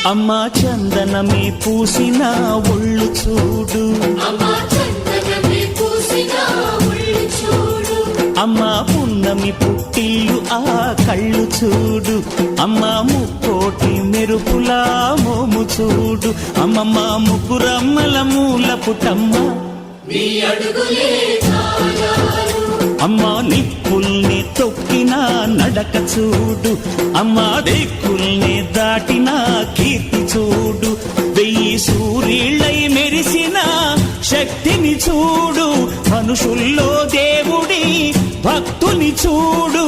అమ్మా చందనమే పూసిన ఒళ్ళు చూడు, అమ్మా పున్నమి పుట్టిల్లు ఆ కళ్ళు చూడు, అమ్మా ముక్కోటి మెరుపులా మోము చూడు, అమ్మమ్మ ముగ్గురమ్మల మూల పుటమ్మ అమ్మా నిప్పుల్ని తొక్కిన నడక చూడు, అమ్మా దిక్కుల్ని దాటిన కీర్తి చూడు, 1000 సూర్యుళ్ళై మెరిసిన శక్తిని చూడు, మనుషుల్లో దేవుడి భక్తుని చూడు.